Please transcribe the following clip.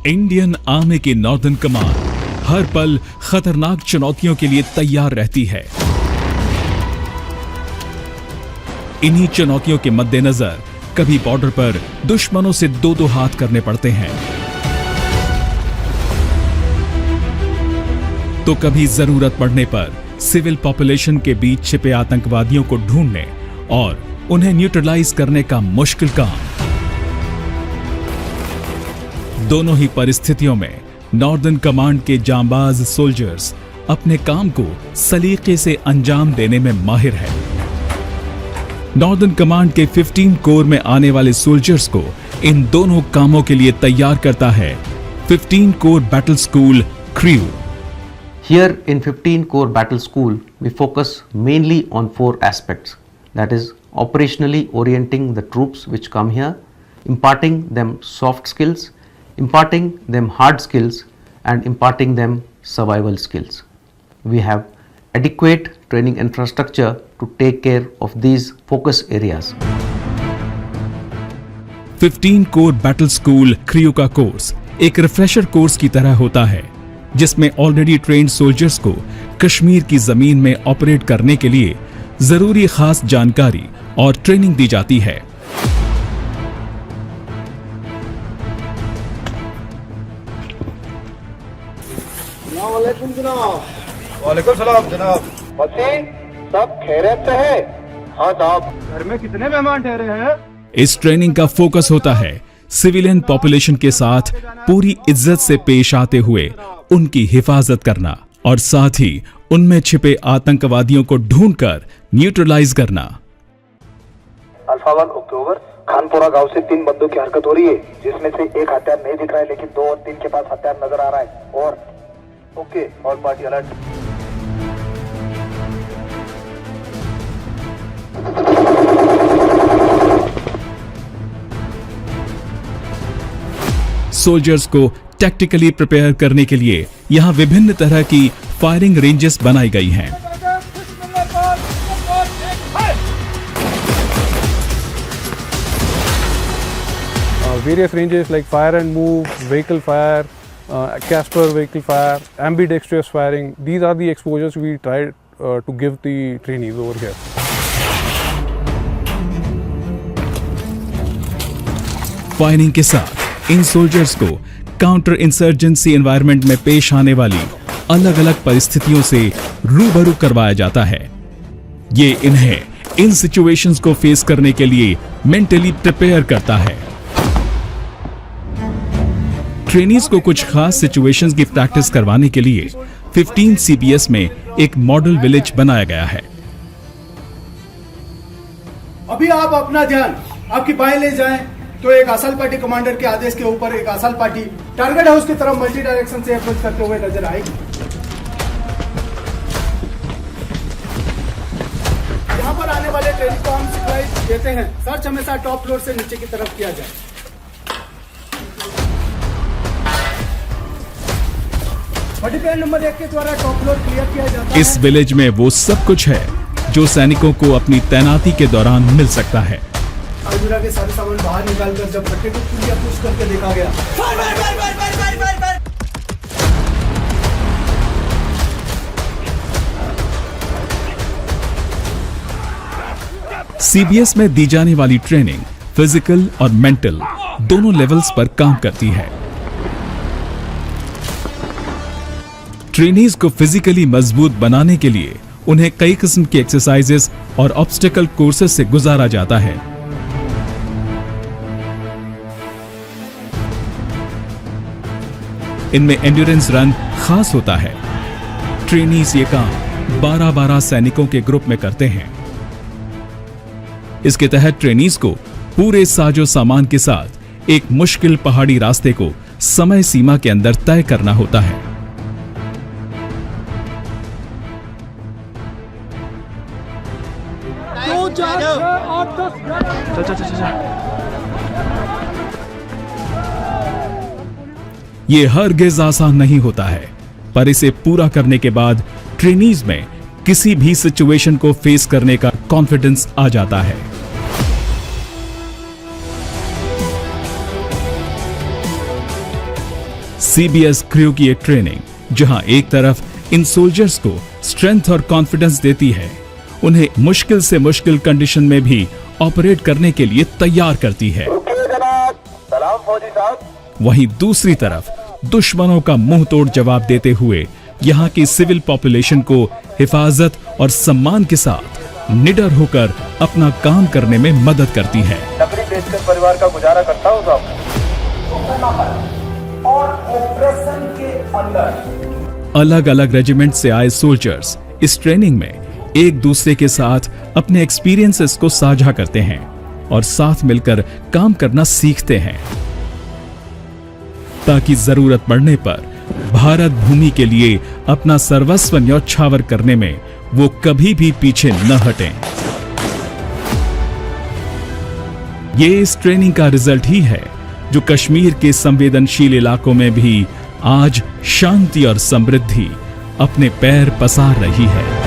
Indian army की northern command हर पल खतरनाक चुनौतियों के लिए तैयार रहती है। इन्हीं चुनौतियों के मद्देनजर कभी बॉर्डर पर दुश्मनों से दो दो हाथ करने पड़ते हैं, तो कभी जरूरत पड़ने पर सिविल पॉपुलेशन के बीच छिपे आतंकवादियों को ढूंढने और उन्हें न्यूट्रलाइज करने का मुश्किल काम। दोनों ही परिस्थितियों में नॉर्दर्न कमांड के जांबाज सोल्जर्स अपने काम को सलीके से अंजाम देने में माहिर है। नॉर्दर्न कमांड के 15 कोर में आने वाले सोल्जर्स को इन दोनों कामों के लिए तैयार करता है 15 core battle school crew. Here in 15 Core Battle School, we focus mainly on 4 aspects. That is, operationally orienting the troops which come here, imparting them soft skills, imparting them hard skills, and imparting them survival skills. We have adequate training infrastructure to take care of these focus areas. 15 core battle school crew का course एक refresher course की तरह होता है, जिसमें already trained soldiers को कश्मीर की जमीन में ऑपरेट करने के लिए जरूरी खास जानकारी और ट्रेनिंग दी जाती है। वालेकुम सलाम जनाब। सब खैरियत से है? हाँ साहब। घर में कितने मेहमान ठहरे हैं? इस ट्रेनिंग का फोकस होता है सिविलियन पॉपुलेशन के साथ पूरी इज्जत से पेश आते हुए उनकी हिफाजत करना और साथ ही उनमें छिपे आतंकवादियों को ढूंढकर न्यूट्रलाइज करना। अल्फा 1 अक्टूबर, खानपुरा गांव से 3 बंदों की हरकत हो रही है, जिसमें से एक हथियार नहीं दिख रहा है, लेकिन 2 और 3 के पास हथियार नजर आ रहा है। और okay, all party alert. Soldiers को टैक्टिकली प्रिपेयर करने के लिए यहाँ विभिन्न तरह की फायरिंग रेंजेस बनाई गई हैं। Various ranges like fire and move, vehicle fire, Casper vehicle fire, ambidextrous firing. These are the exposures we try to give the trainees over here. Firing के साथ इन सोल्जर्स को काउंटर इंसर्जेंसी एनवायरनमेंट में पेश आने वाली अलग अलग परिस्थितियों से रूबरू करवाया जाता है। ये इन्हें इन सिचुएशंस को फेस करने के लिए मेंटली प्रिपेयर करता है। ट्रेनीज को कुछ खास सिचुएशंस की प्रैक्टिस करवाने के लिए 15 CBS में एक मॉडल विलेज बनाया गया है। अभी आप अपना ध्यान आपकी बाएं ले जाएं तो एक आसल पार्टी कमांडर के आदेश के ऊपर एक आसल पार्टी टारगेट हाउस की तरफ मल्टी डायरेक्शन से अप्रोच करते हुए नजर आएगी। यहाँ पर आने वाले ट्रेनिंग को हम सिखलाई देते हैं। सर्च हमेशा टॉप फ्लोर से नीचे की तरफ किया जाए। मल्टीप्लेयर नंबर 1 के द्वारा टॉप फ्लोर क्लियर किया जाता है। इस विलेज में वो सब कुछ है जो सैनिकों को अपनी तैनाती के दौरान मिल सकता है। अलमीरा के सारे सामान बाहर निकालकर जब भट्टे को पुलिया पुश करके देखा गया। CBS में दी जाने वाली ट्रेनिंग फिजिकल और मेंटल दोनों लेवल्स पर काम करती है। ट्रेनीज को फिजिकली मजबूत बनाने के लिए उन्हें कई किस्म की एक्सरसाइजेस और ऑब्स्टेकल कोर्सेज से गुजारा जाता है। इनमें एंड्योरेंस रन खास होता है। ट्रेनीज ये काम 12-12 सैनिकों के ग्रुप में करते हैं। इसके तहत ट्रेनीज को पूरे साजो सामान के साथ एक मुश्किल पहाड़ी रास्ते को समय सीमा के अंदर तय करना होता है। ये हरगिज़ आसान नहीं होता है, पर इसे पूरा करने के बाद ट्रेनीज में किसी भी सिचुएशन को फेस करने का कॉन्फिडेंस आ जाता है। सीबीएस क्रू की एक ट्रेनिंग जहां एक तरफ इन सोल्जर्स को स्ट्रेंथ और कॉन्फिडेंस देती है, उन्हें मुश्किल से मुश्किल कंडीशन में भी ऑपरेट करने के लिए तैयार करती है, सलाम फौजी साहब। वहीं दूसरी तरफ दुश्मनों का मुंह तोड़ जवाब देते हुए यहाँ की सिविल पॉपुलेशन को हिफाजत और सम्मान के साथ निडर होकर अपना काम करने में मदद करती है। नौकरी बेचकर परिवार का गुजारा करता हूँ साहब। और ऑपरेशन के अंदर अलग अलग रेजिमेंट से आए सोल्जर्स इस ट्रेनिंग में एक दूसरे के साथ अपने एक्सपीरियंसेस को साझा करते हैं और साथ मिलकर काम करना सीखते हैं, ताकि जरूरत पड़ने पर भारत भूमि के लिए अपना सर्वस्व न्यौछावर करने में वो कभी भी पीछे न हटें। ये इस ट्रेनिंग का रिजल्ट ही है जो कश्मीर के संवेदनशील इलाकों में भी आज शांति और समृद्धि अपने पैर पसार रही है।